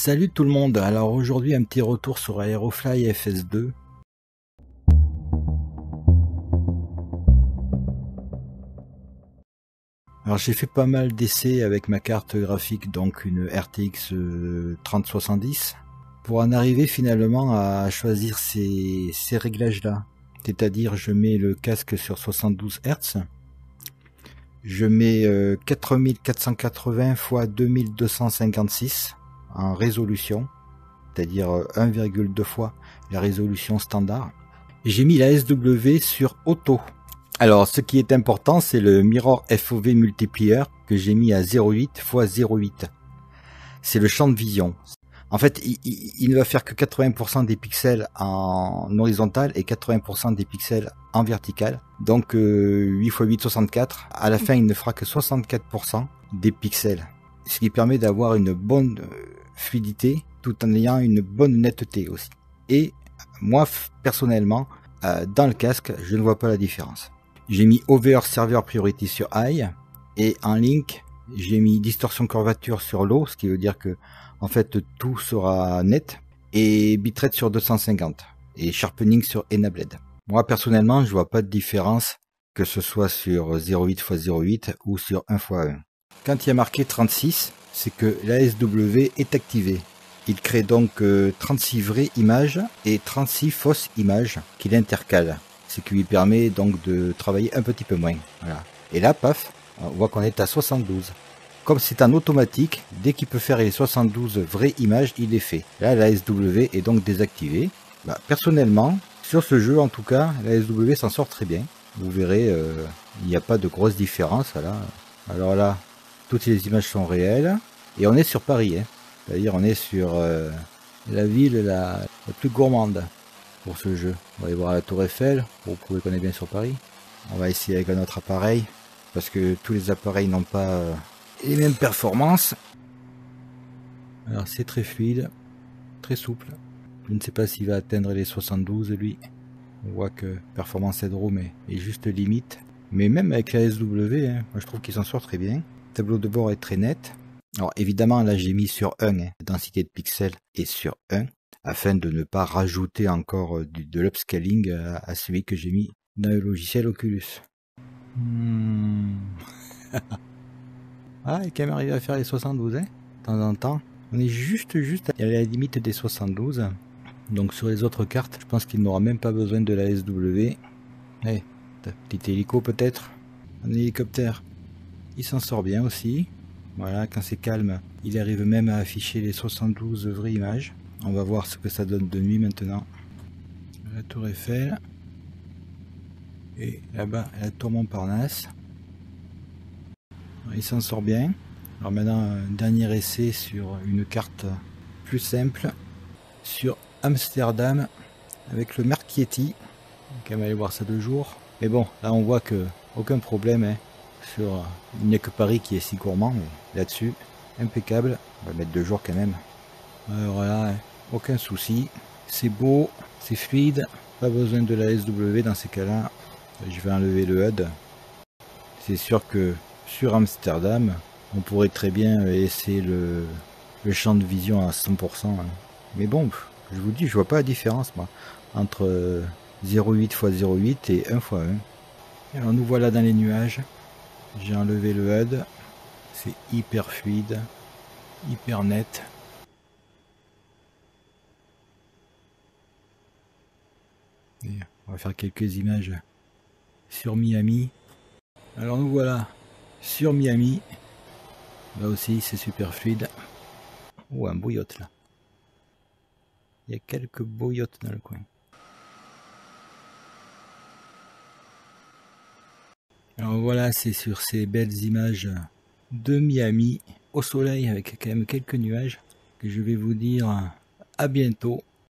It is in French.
Salut tout le monde, alors aujourd'hui un petit retour sur Aerofly FS2. Alors j'ai fait pas mal d'essais avec ma carte graphique, donc une RTX 3070, pour en arriver finalement à choisir ces réglages là. C'est-à-dire je mets le casque sur 72 Hz, je mets 4480 x 2256 en résolution, c'est-à-dire 1,2 fois la résolution standard. J'ai mis la SW sur auto. Alors ce qui est important, c'est le Mirror FOV Multiplier que j'ai mis à 0,8 x 0,8. C'est le champ de vision. En fait, il ne va faire que 80% des pixels en horizontal et 80% des pixels en vertical. Donc 8 x 8, 64. À la fin, il ne fera que 64% des pixels. Ce qui permet d'avoir une bonne fluidité tout en ayant une bonne netteté aussi. Et moi, personnellement, dans le casque, je ne vois pas la différence. J'ai mis Over Server Priority sur High et en Link, j'ai mis Distorsion Curvature sur Low, ce qui veut dire que en fait tout sera net, et Bitrate sur 250 et Sharpening sur Enabled. Moi personnellement, je vois pas de différence que ce soit sur 0,8 x 0,8 ou sur 1 x 1. Quand il y a marqué 36, c'est que l'ASW est activé. Il crée donc 36 vraies images et 36 fausses images qu'il intercale. Ce qui lui permet donc de travailler un petit peu moins. Voilà. Et là, paf, on voit qu'on est à 72. Comme c'est un automatique, dès qu'il peut faire les 72 vraies images, il les fait. Là, la SW est donc désactivée. Personnellement, sur ce jeu en tout cas, la SW s'en sort très bien. Vous verrez, il n'y a pas de grosse différence. Voilà. Alors là, toutes les images sont réelles. Et on est sur Paris. Hein. C'est-à-dire on est sur la ville la plus gourmande pour ce jeu. On va aller voir la Tour Eiffel, pour prouver qu'on est bien sur Paris. On va essayer avec un autre appareil, parce que tous les appareils n'ont pas les mêmes performances. Alors c'est très fluide, très souple. Je ne sais pas s'il va atteindre les 72 lui. On voit que performance headroom est juste limite. Mais même avec la SW, hein, moi je trouve qu'il s'en sort très bien. Le tableau de bord est très net. Alors évidemment là j'ai mis sur 1, hein, densité de pixels est sur 1. Afin de ne pas rajouter encore de l'upscaling à celui que j'ai mis dans le logiciel Oculus. Ah, il est quand même arrivé à faire les 72, hein, de temps en temps. On est juste à la limite des 72. Donc sur les autres cartes, je pense qu'il n'aura même pas besoin de la SW. Hey, petit hélico peut-être. Un hélicoptère, il s'en sort bien aussi. Voilà, quand c'est calme, il arrive même à afficher les 72 vraies images. On va voir ce que ça donne de nuit maintenant. La Tour Eiffel. Et là-bas, la Tour Montparnasse. Il s'en sort bien. Alors maintenant, un dernier essai sur une carte plus simple. Sur Amsterdam, avec le Marchetti. On va quand même aller voir ça 2 jours. Mais bon, là on voit que aucun problème. Hein, sur, il n'y a que Paris qui est si gourmand. Mais là-dessus, impeccable. On va mettre 2 jours quand même. Voilà, aucun souci, c'est beau, c'est fluide, pas besoin de la SW dans ces cas-là. Je vais enlever le HUD. C'est sûr que sur Amsterdam, on pourrait très bien laisser le champ de vision à 100%. Hein. Mais bon, je vous dis, je vois pas la différence moi entre 0,8 x 0,8 et 1 x 1. Alors nous voilà dans les nuages. J'ai enlevé le HUD. C'est hyper fluide, hyper net. Et on va faire quelques images sur Miami. Alors nous voilà sur Miami. Là aussi c'est super fluide. Oh, un bouillotte là. Il y a quelques bouillottes dans le coin. Alors voilà, c'est sur ces belles images de Miami au soleil avec quand même quelques nuages que je vais vous dire à bientôt